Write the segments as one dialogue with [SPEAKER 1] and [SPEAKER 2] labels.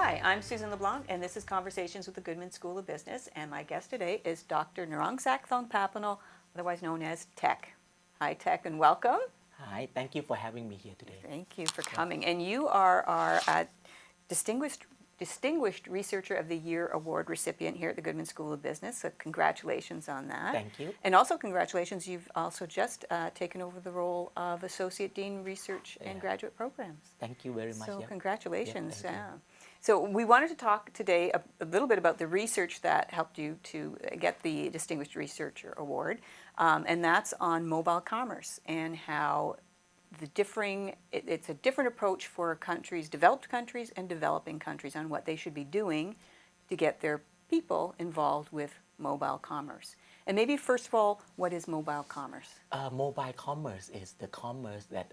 [SPEAKER 1] Hi, I'm Susan LeBlanc, and this is Conversations with the Goodman School of Business, and my guest today is Dr. Tek Thongpapanl, otherwise known as Tek. Hi, Tek, and welcome.
[SPEAKER 2] Hi, thank you for having me here today.
[SPEAKER 1] Thank you for coming. And you are our Distinguished Researcher of the Year Award recipient here at the Goodman School of Business, so congratulations on that.
[SPEAKER 2] Thank you.
[SPEAKER 1] And also congratulations, you've also just taken over the role of Associate Dean Research and Graduate Programs.
[SPEAKER 2] Thank you very much.
[SPEAKER 1] So
[SPEAKER 2] yeah.
[SPEAKER 1] congratulations.
[SPEAKER 2] Yeah,
[SPEAKER 1] Yeah. So we wanted to talk today a little bit about the research that helped you to get the Distinguished Researcher Award, and that's on mobile commerce and how it's a different approach for countries, developed countries and developing countries, on what they should be doing to get their people involved with mobile commerce. And maybe first of all, what is mobile commerce?
[SPEAKER 2] Mobile commerce is the commerce that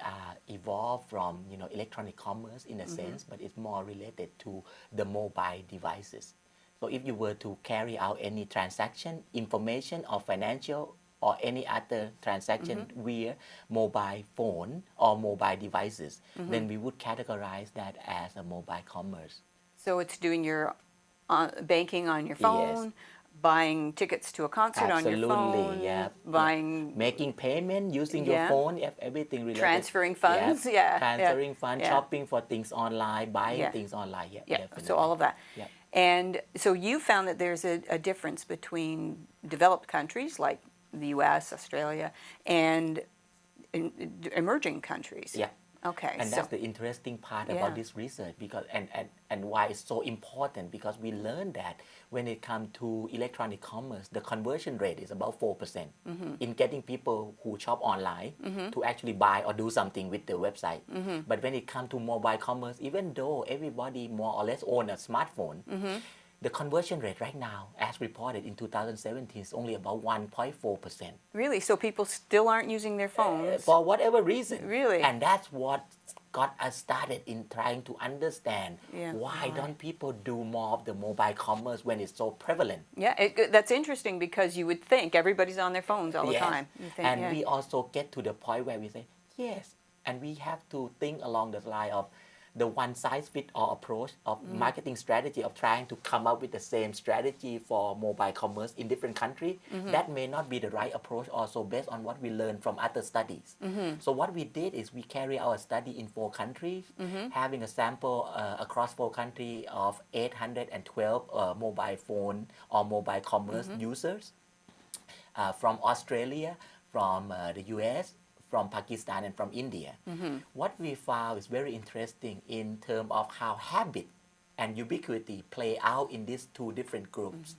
[SPEAKER 2] evolved from electronic commerce in a sense, but it's more related to the mobile devices. So if you were to carry out any transaction, information or financial or any other transaction via mobile phone or mobile devices, then we would categorize that as a mobile commerce.
[SPEAKER 1] So it's doing your banking on your phone, buying tickets to a concert on your phone,
[SPEAKER 2] making payment using your phone, everything related.
[SPEAKER 1] Transferring funds,
[SPEAKER 2] transferring funds, shopping for things online, buying things online,
[SPEAKER 1] so all of that. And so you found that there's a difference between developed countries like the U.S., Australia, and emerging countries. Okay.
[SPEAKER 2] And that's the interesting part about this research, because and why it's so important, because we learned that when it comes to electronic commerce, the conversion rate is about 4% in getting people who shop online to actually buy or do something with the website. But when it comes to mobile commerce, even though everybody more or less own a smartphone, the conversion rate right now, as reported in 2017, is only about 1.4%.
[SPEAKER 1] Really? So people still aren't using their phones?
[SPEAKER 2] For whatever reason.
[SPEAKER 1] Really?
[SPEAKER 2] And that's what got us started in trying to understand why don't people do more of the mobile commerce when it's so prevalent.
[SPEAKER 1] That's interesting, because you would think everybody's on their phones all the time. You think,
[SPEAKER 2] and we also get to the point where we say, yes, and we have to think along the line of the one-size-fits-all approach of marketing strategy, of trying to come up with the same strategy for mobile commerce in different countries. That may not be the right approach also, based on what we learned from other studies. So what we did is we carry our study in 4 countries, having a sample across 4 countries of 812 mobile phone or mobile commerce users from Australia, from the US, from Pakistan, and from India. What we found is very interesting in terms of how habit and ubiquity play out in these 2 different groups.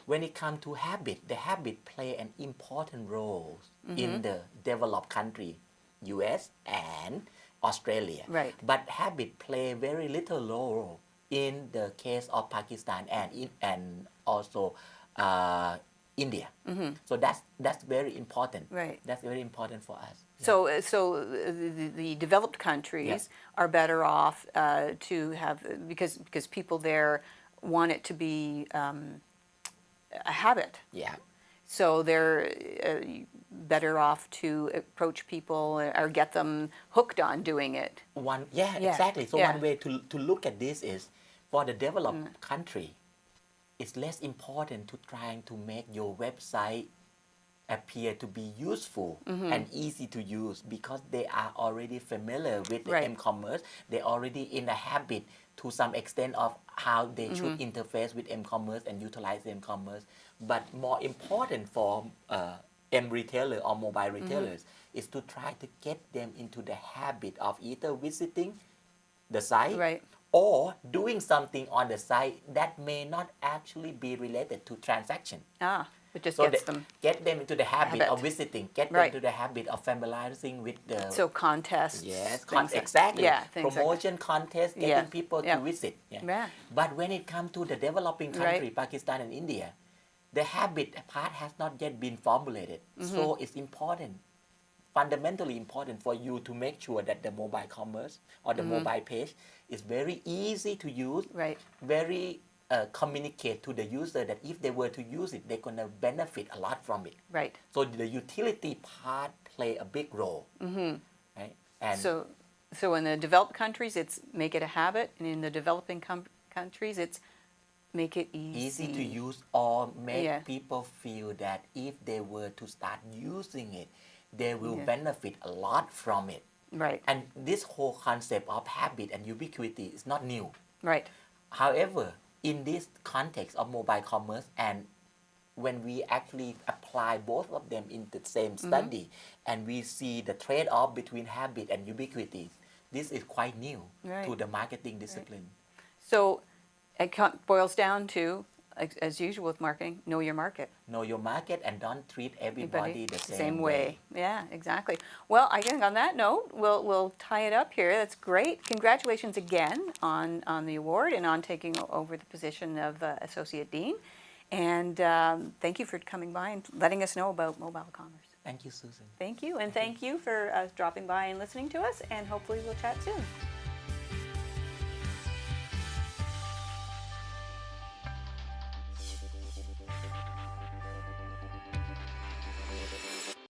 [SPEAKER 2] When it comes to habit, the habit play an important role in the developed country, US and Australia. But habit play very little role in the case of Pakistan and also India. So that's very important. That's very important for us.
[SPEAKER 1] So the developed countries are better off to have, because people there want it to be a habit. So they're better off to approach people or get them hooked on doing it.
[SPEAKER 2] Exactly. So one way to look at this is, for the developed country, it's less important to trying to make your website appear to be useful and easy to use, because they are already familiar with the m-commerce. They're already in a habit to some extent of how they should interface with m-commerce and utilize m-commerce. But more important for m-retailer or mobile retailers is to try to get them into the habit of either visiting the site or doing something on the site that may not actually be related to transaction.
[SPEAKER 1] It just
[SPEAKER 2] so
[SPEAKER 1] gets them.
[SPEAKER 2] Get them into the habit of visiting. Get them into the habit of familiarizing with the.
[SPEAKER 1] So contests.
[SPEAKER 2] Exactly. Promotion contests, getting people to visit. But when it comes to the developing country, Pakistan and India, the habit part has not yet been formulated. So it's important, fundamentally important, for you to make sure that the mobile commerce or the mobile page is very easy to use, very communicate to the user that if they were to use it, they're going to benefit a lot from it. So the utility part play a big role. And
[SPEAKER 1] so in the developed countries, it's make it a habit, and in the developing countries. It's make it
[SPEAKER 2] Easy to use or make
[SPEAKER 1] Yeah.
[SPEAKER 2] people feel that if they were to start using it, they will
[SPEAKER 1] Yeah.
[SPEAKER 2] benefit a lot from it.
[SPEAKER 1] Right.
[SPEAKER 2] And this whole concept of habit and ubiquity is not new.
[SPEAKER 1] Right.
[SPEAKER 2] However, in this context of mobile commerce, and when we actually apply both of them in the same study, and we see the trade-off between habit and ubiquity, this is quite new to
[SPEAKER 1] Right.
[SPEAKER 2] the marketing discipline.
[SPEAKER 1] So it boils down to, as usual with marketing, know your market.
[SPEAKER 2] Know your market and don't treat everybody the
[SPEAKER 1] Same
[SPEAKER 2] same
[SPEAKER 1] way. Yeah, exactly. Well, I think on that note, we'll tie it up here. That's great. Congratulations again on the award and on taking over the position of Associate Dean. And thank you for coming by and letting us know about mobile commerce.
[SPEAKER 2] Thank you, Susan.
[SPEAKER 1] Thank you. And thank you for dropping by and listening to us. And hopefully we'll chat soon.